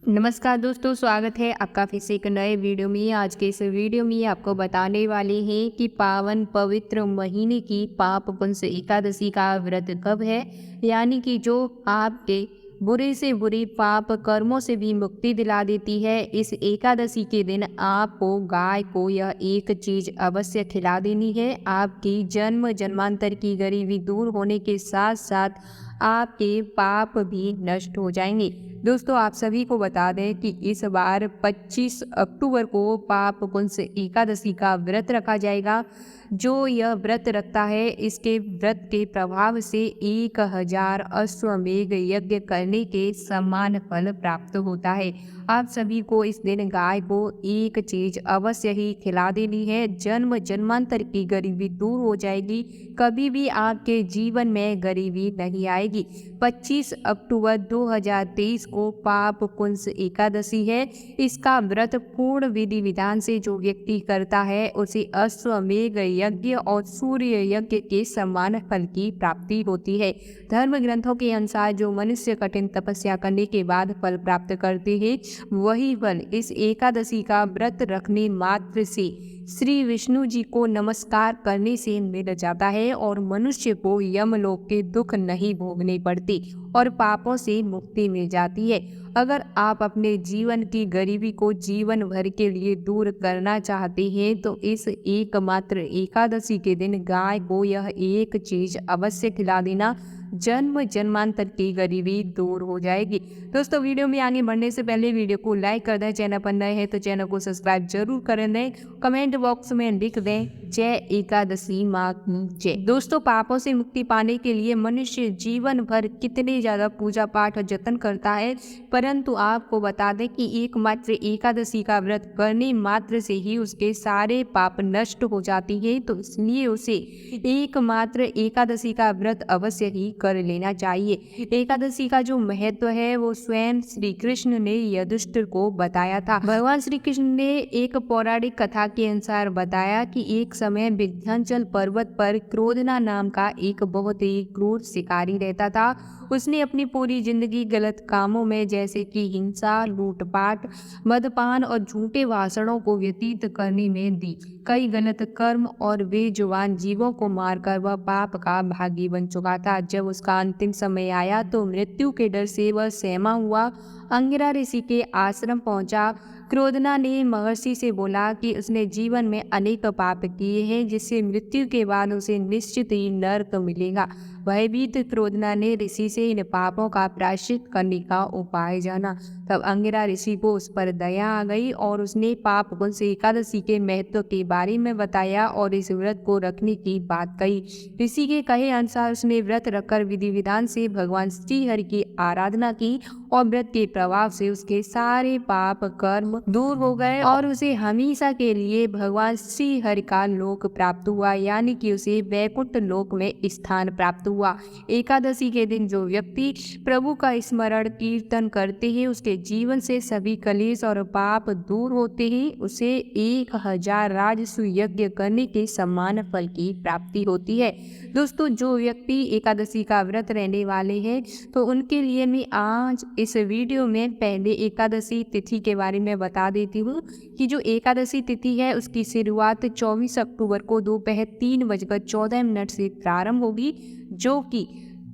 नमस्कार दोस्तों, स्वागत है आपका फिर से एक नए वीडियो में। आज के इस वीडियो में आपको बताने वाले हैं कि पावन पवित्र महीने की पाप पुंस एकादशी का व्रत कब है। यानी कि जो आपके बुरे से बुरे पाप कर्मों से भी मुक्ति दिला देती है। इस एकादशी के दिन आपको गाय को यह एक चीज अवश्य खिला देनी है। आपकी जन्म जन्मांतर की गरीबी दूर होने के साथ साथ आपके पाप भी नष्ट हो जाएंगे। दोस्तों, आप सभी को बता दें कि इस बार 25 अक्टूबर को पाप पुंस एकादशी का व्रत रखा जाएगा। जो यह व्रत रखता है, इसके व्रत के प्रभाव से 1000 अश्वमेध यज्ञ करने के समान फल प्राप्त होता है। आप सभी को इस दिन गाय को एक चीज अवश्य ही खिला देनी है। जन्म जन्मांतर की गरीबी दूर हो जाएगी। कभी भी आपके जीवन में गरीबी नहीं आएगी। 25 अक्टूबर 2023 को पाप पुंस एकादशी है। इसका व्रत पूर्ण विधि विधान से जो व्यक्ति करता है उसे अश्वमेध यज्ञ और सूर्य यज्ञ के समान फल की प्राप्ति होती है। धर्म ग्रंथों के अनुसार जो मनुष्य कठिन तपस्या करने के बाद फल प्राप्त करते हैं, वही फल इस एकादशी का व्रत रखने मात्र से श्री विष्णु जी को नमस्कार करने से मिल जाता है और मनुष्य को यमलोक के दुख नहीं भोगने पड़ते और पापों से मुक्ति मिल जाती है। अगर आप अपने जीवन की गरीबी को जीवन भर के लिए दूर करना चाहते हैं तो इस एकमात्र एकादशी के दिन गाय को यह एक चीज अवश्य खिला देना। जन्म जन्मांतर की गरीबी दूर हो जाएगी। दोस्तों, वीडियो में आगे बढ़ने से पहले वीडियो को लाइक कर दें। चैनल पर नए हैं तो चैनल को सब्सक्राइब जरूर कर दें। कमेंट बॉक्स में लिख दें जय एकादशी माँ की जय। दोस्तों, पापों से मुक्ति पाने के लिए मनुष्य जीवन भर कितने ज्यादा पूजा पाठ और जतन करता है, परंतु आपको बता दें कि एकमात्र एकादशी का व्रत करने मात्र से ही उसके सारे पाप नष्ट हो जाती है। तो इसलिए उसे एकमात्र एकादशी का व्रत अवश्य ही कर लेना चाहिए। एकादशी का जो महत्व है वो स्वयं श्री कृष्ण ने युधिष्ठिर को बताया था। भगवान श्री कृष्ण ने एक पौराणिक कथा के अनुसार बताया कि एक समय विंध्याचल पर्वत पर क्रोधना नाम का एक बहुत ही क्रूर शिकारी रहता था। उसने अपनी पूरी जिंदगी गलत कामों में जैसे कि हिंसा, लूटपाट, मदपान और झूठे भाषणों को व्यतीत करने में दी। कई गलत कर्म और बेजुबान जीवों को मारकर वह पाप का भागी बन चुका था। जब उसका अंतिम समय आया तो मृत्यु के डर से वह सहमा हुआ अंगिरा ऋषि के आश्रम पहुंचा। क्रोधना ने महर्षि से बोला कि उसने जीवन में अनेक पाप किए हैं, जिससे मृत्यु के बाद उसे निश्चित ही नरक मिलेगा। भयभीत क्रोधना ने ऋषि से इन पापों का प्रायश्चित करने का उपाय जाना। तब अंगिरा ऋषि को उस पर दया आ गई और उसने पाप पुंस एकादशी के महत्व के बारे में बताया और इस व्रत को रखने की बात कही। ऋषि के कहे अनुसार उसने व्रत रखकर विधि विधान से भगवान श्री हरि की आराधना की और व्रत के प्रभाव से उसके सारे पाप कर्म दूर हो गए और उसे हमेशा के लिए भगवान श्री हरि का लोक प्राप्त हुआ, यानी कि उसे वैकुंठ लोक में स्थान प्राप्त हुआ। एकादशी के दिन जो व्यक्ति प्रभु का स्मरण कीर्तन करते हैं, उसके जीवन से सभी कलेश और पाप दूर होते हैं। उसे 1000 राजस्व यज्ञ करने के समान फल की प्राप्ति होती है। दोस्तों, जो व्यक्ति एकादशी का व्रत रहने वाले हैं तो उनके लिए मैं आज इस वीडियो में पहले एकादशी तिथि के बारे में बता देती हूँ कि जो एकादशी तिथि है उसकी शुरुआत 24 अक्टूबर को दोपहर 3:14 से प्रारंभ होगी, जो कि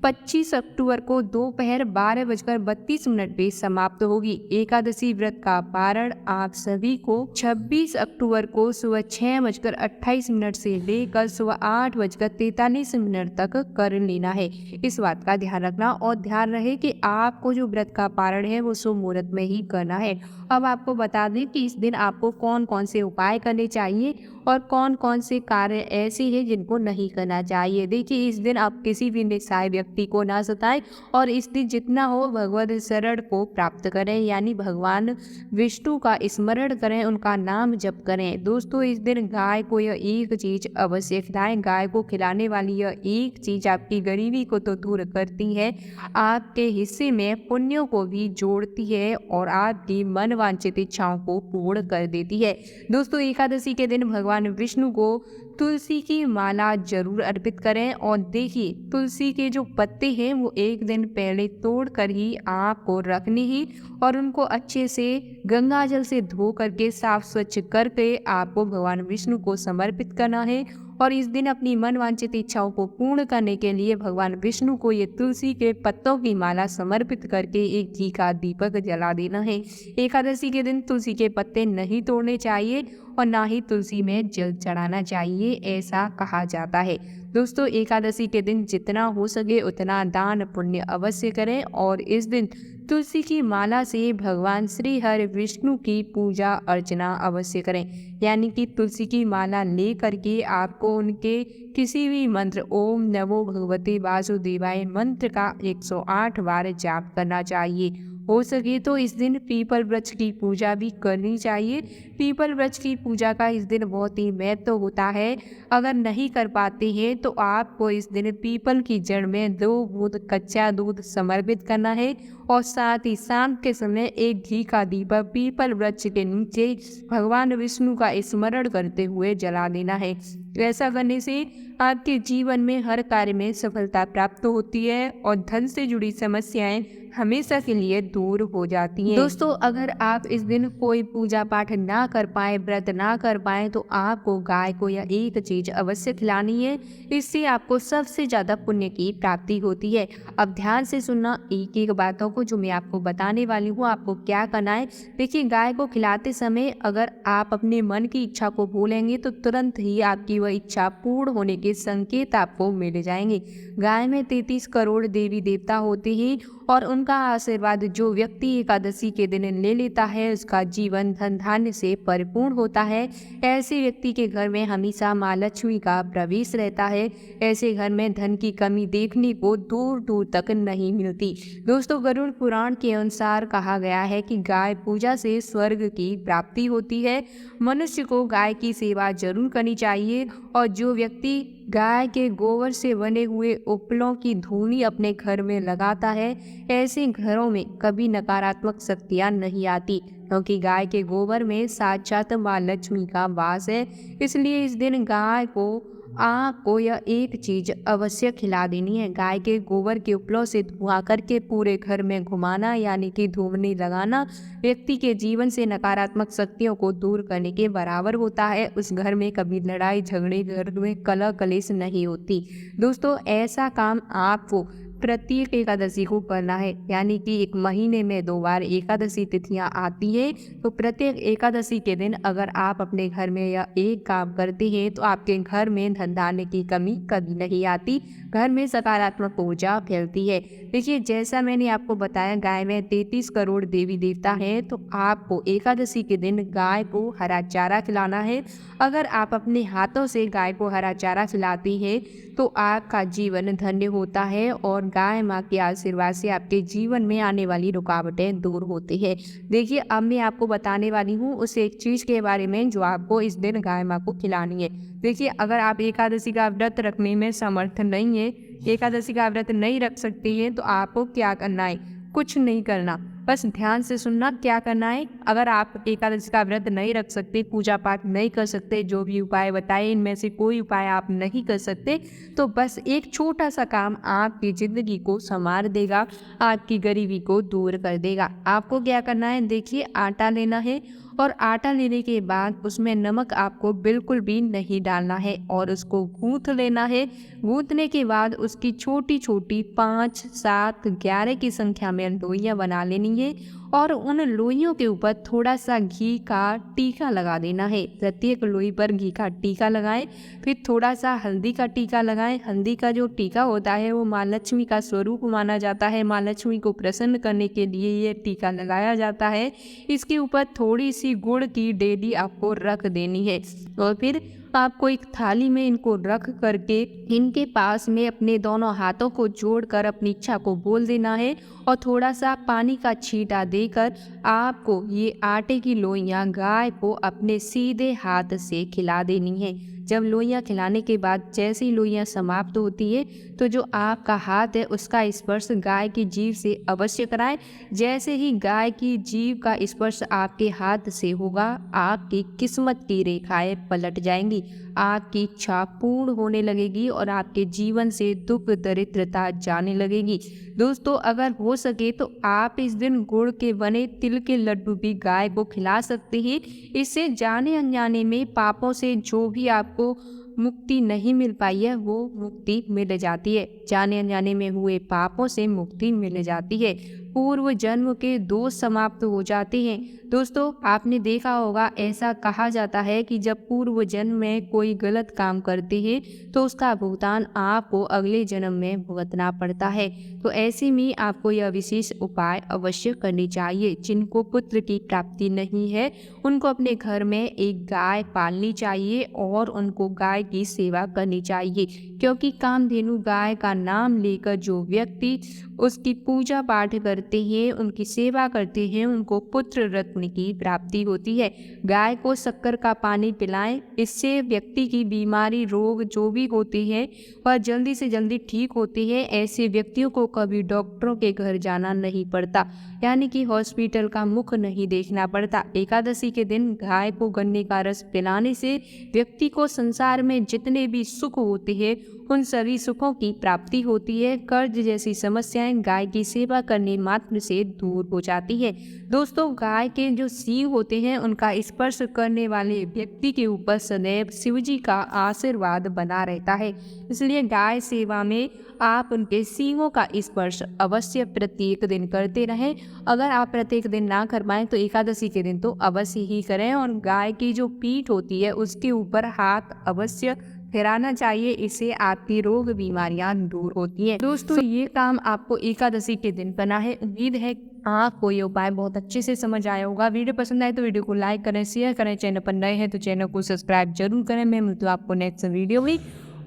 25 अक्टूबर को दोपहर 12:32 पे समाप्त होगी। एकादशी व्रत का पारण आप सभी को 26 अक्टूबर को सुबह 6:28 से लेकर सुबह 8:43 तक कर लेना है। इस बात का ध्यान रखना और ध्यान रहे कि आपको जो व्रत का पारण है वो शुभ मुहूर्त में ही करना है। अब आपको बता दें कि इस दिन आपको कौन कौन से उपाय करने चाहिए और कौन कौन से कार्य ऐसे हैं जिनको नहीं करना चाहिए। देखिए, इस दिन आप किसी भी निस्सहाय व्यक्ति को ना सताएं और इस दिन जितना हो भगवत शरण को प्राप्त करें, यानी भगवान विष्णु का स्मरण करें, उनका नाम जप करें। दोस्तों, इस दिन गाय को यह एक चीज अवश्य खिलाएं। गाय को खिलाने वाली यह एक चीज आपकी गरीबी को तो दूर करती है, आपके हिस्से में पुण्यों को भी जोड़ती है और आपकी मन वांछित इच्छाओं को पूर्ण कर देती है। दोस्तों, एकादशी के दिन भगवान भगवान विष्णु को तुलसी की माला जरूर अर्पित करें। और देखिए, तुलसी के जो पत्ते हैं वो एक दिन पहले तोड़ कर ही आपको रखने ही और उनको अच्छे से गंगा जल से धो करके साफ स्वच्छ करके आपको भगवान विष्णु को समर्पित करना है। और इस दिन अपनी मन वांछित इच्छाओं को पूर्ण करने के लिए भगवान विष्णु को ये तुलसी के पत्तों की माला समर्पित करके एक घी का दीपक जला देना है। एकादशी के दिन तुलसी के पत्ते नहीं तोड़ने चाहिए और ना ही तुलसी में जल चढ़ाना चाहिए, ऐसा कहा जाता है। दोस्तों, एकादशी के दिन जितना हो सके उतना दान पुण्य अवश्य करें और इस दिन तुलसी की माला से भगवान श्री हरि विष्णु की पूजा अर्चना अवश्य करें। यानी कि तुलसी की माला ले करके आपको उनके किसी भी मंत्र ओम नमो भगवते वासुदेवाय मंत्र का 108 बार जाप करना चाहिए। हो सके तो इस दिन पीपल वृक्ष की पूजा भी करनी चाहिए। पीपल वृक्ष की पूजा का इस दिन बहुत ही महत्व होता है। अगर नहीं कर पाते हैं तो आपको इस दिन पीपल की जड़ में 2 बूंद कच्चा दूध समर्पित करना है और साथ ही शाम के समय एक घी का दीपक पीपल वृक्ष के नीचे भगवान विष्णु का स्मरण करते हुए जला देना है। ऐसा करने से आपके जीवन में हर कार्य में सफलता प्राप्त होती है और धन से जुड़ी समस्याएं हमेशा के लिए दूर हो जाती हैं। दोस्तों, अगर आप इस दिन कोई पूजा पाठ ना कर पाए, व्रत ना कर पाए, तो आपको गाय को यह एक चीज अवश्य खिलानी है। इससे आपको सबसे ज्यादा पुण्य की प्राप्ति होती है। अब ध्यान से सुनना एक एक बातों को जो मैं आपको बताने वाली हूँ। आपको क्या करना है, देखिए, गाय को खिलाते समय अगर आप अपने मन की इच्छा को भूलेंगे तो तुरंत ही आपकी वह इच्छा पूर्ण होने के संकेत आपको मिल जाएंगे। गाय में 33 करोड़ देवी देवता होते हैं और उनका आशीर्वाद जो व्यक्ति एकादशी के दिन ले लेता है उसका जीवन धन धान्य से परिपूर्ण होता है। ऐसे व्यक्ति के घर में हमेशा माँ लक्ष्मी का प्रवेश रहता है। ऐसे घर में धन की कमी देखने को दूर दूर तक नहीं मिलती। दोस्तों, गरुड़ पुराण के अनुसार कहा गया है कि गाय पूजा से स्वर्ग की प्राप्ति होती है। मनुष्य को गाय की सेवा जरूर करनी चाहिए और जो व्यक्ति गाय के गोबर से बने हुए उपलों की धूनी अपने घर में लगाता है, ऐसे घरों में कभी नकारात्मक शक्तियां नहीं आती, क्योंकि गाय के गोबर में साक्षात माँ लक्ष्मी का वास है। इसलिए इस दिन गाय को आपको यह एक चीज अवश्य खिला देनी है। गाय के गोबर के उपलों से धुआं करके पूरे घर में घुमाना, यानी कि धूमनी लगाना, व्यक्ति के जीवन से नकारात्मक शक्तियों को दूर करने के बराबर होता है। उस घर में कभी लड़ाई झगड़े, घर में कलह कलेश नहीं होती। दोस्तों, ऐसा काम आपको प्रत्येक एकादशी को करना है। यानी कि एक महीने में 2 बार एकादशी तिथियां आती है, तो प्रत्येक एकादशी के दिन अगर आप अपने घर में यह एक काम करते हैं तो आपके घर में धन धान्य की कमी कभी नहीं आती, घर में सकारात्मक ऊर्जा फैलती है। देखिए, जैसा मैंने आपको बताया, गाय में 33 करोड़ देवी देवता है, तो आपको एकादशी के दिन गाय को हरा चारा खिलाना है। अगर आप अपने हाथों से गाय को हरा चारा खिलाती हैं तो आपका जीवन धन्य होता है और गाय माँ के आशीर्वाद से आपके जीवन में आने वाली रुकावटें दूर होती है। देखिए, अब मैं आपको बताने वाली हूँ उस एक चीज़ के बारे में जो आपको इस दिन गाय माँ को खिलानी है। देखिए, अगर आप एकादशी का व्रत रखने में समर्थ नहीं है, एकादशी का व्रत नहीं रख सकते हैं, तो आपको क्या करना है, कुछ नहीं करना। बस ध्यान से सुनना क्या करना है। अगर आप एकादशी का व्रत नहीं रख सकते, पूजा पाठ नहीं कर सकते, जो भी उपाय बताए इनमें से कोई उपाय आप नहीं कर सकते, तो बस एक छोटा सा काम आपकी ज़िंदगी को संवार देगा, आपकी गरीबी को दूर कर देगा। आपको क्या करना है, देखिए, आटा लेना है और आटा लेने के बाद उसमें नमक आपको बिल्कुल भी नहीं डालना है और उसको गूँथ लेना है। गूँथने के बाद उसकी छोटी छोटी 5, 7, 11 की संख्या में लोइयाँ बना लेनी है और उन लोइयों के ऊपर थोड़ा सा घी का टीका लगा देना है। प्रत्येक लोई पर घी का टीका लगाएं, फिर थोड़ा सा हल्दी का टीका लगाएं। हल्दी का जो टीका होता है वो माँ लक्ष्मी का स्वरूप माना जाता है। माँ लक्ष्मी को प्रसन्न करने के लिए ये टीका लगाया जाता है। इसके ऊपर थोड़ी सी गुड़ की डेली आपको रख देनी है और फिर आपको एक थाली में इनको रख करके इनके पास में अपने दोनों हाथों को जोड़कर अपनी इच्छा को बोल देना है और थोड़ा सा पानी का छींटा देकर आपको ये आटे की लोइयां गाय को अपने सीधे हाथ से खिला देनी है। जब लोइयाँ खिलाने के बाद जैसे ही लोइयाँ समाप्त होती है तो जो आपका हाथ है उसका स्पर्श गाय की जीभ से अवश्य कराएं। जैसे ही गाय की जीभ का स्पर्श आपके हाथ से होगा, आपकी किस्मत की रेखाएं पलट जाएंगी, आपकी इच्छा पूर्ण होने लगेगी और आपके जीवन से दुख दरिद्रता जाने लगेगी। दोस्तों, अगर हो सके तो आप इस दिन गुड़ के बने तिल के लड्डू भी गाय को खिला सकते हैं। इससे जाने अनजाने में पापों से जो भी आपको मुक्ति नहीं मिल पाई है वो मुक्ति मिल जाती है। जाने अनजाने में हुए पापों से मुक्ति मिल जाती है। पूर्व जन्म के दोष समाप्त हो जाते हैं। दोस्तों, आपने देखा होगा, ऐसा कहा जाता है कि जब पूर्व जन्म में कोई गलत काम करते हैं तो उसका भुगतान आपको अगले जन्म में भुगतना पड़ता है। तो ऐसे में आपको यह विशेष उपाय अवश्य करनी चाहिए। जिनको पुत्र की प्राप्ति नहीं है उनको अपने घर में एक गाय पालनी चाहिए और उनको गाय की सेवा करनी चाहिए, क्योंकि कामधेनु गाय का नाम लेकर जो व्यक्ति उसकी पूजा पाठ करते हैं, उनकी सेवा करते हैं, उनको पुत्र रत्न की प्राप्ति होती है। गाय को शक्कर का पानी पिलाएं, इससे व्यक्ति की बीमारी रोग जो भी होते हैं वह जल्दी से जल्दी ठीक होते हैं। ऐसे व्यक्तियों को कभी डॉक्टरों के घर जाना नहीं पड़ता, यानी कि हॉस्पिटल का मुख नहीं देखना पड़ता। एकादशी के दिन गाय को गन्ने का रस पिलाने से व्यक्ति को संसार में जितने भी सुख होते हैं उन सभी सुखों की प्राप्ति होती है। कर्ज जैसी समस्याएं गाय की सेवा करने मात्र से दूर हो जाती है। दोस्तों, गाय के जो सींग होते हैं उनका स्पर्श करने वाले व्यक्ति के ऊपर सदैव शिवजी का आशीर्वाद बना रहता है। इसलिए गाय सेवा में आप उनके सींगों का स्पर्श अवश्य प्रत्येक दिन करते रहें। अगर आप प्रत्येक दिन ना कर पाएं तो एकादशी के दिन तो अवश्य ही करें और गाय की जो पीठ होती है उसके ऊपर हाथ अवश्य फिराना चाहिए। इससे आपकी रोग बीमारियां दूर होती हैं। दोस्तों, ये काम आपको एकादशी के दिन करना है। उम्मीद है आपको ये उपाय बहुत अच्छे से समझ आया होगा। वीडियो पसंद आए तो वीडियो को लाइक करें, शेयर करें। चैनल पर नए हैं तो चैनल को सब्सक्राइब जरूर करें। मैं मिलती हूँ आपको नेक्स्ट वीडियो में।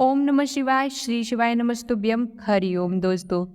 ओम नमः शिवाय, श्री शिवाय नमस्तुभ्यम, हरि ओम। दोस्तों।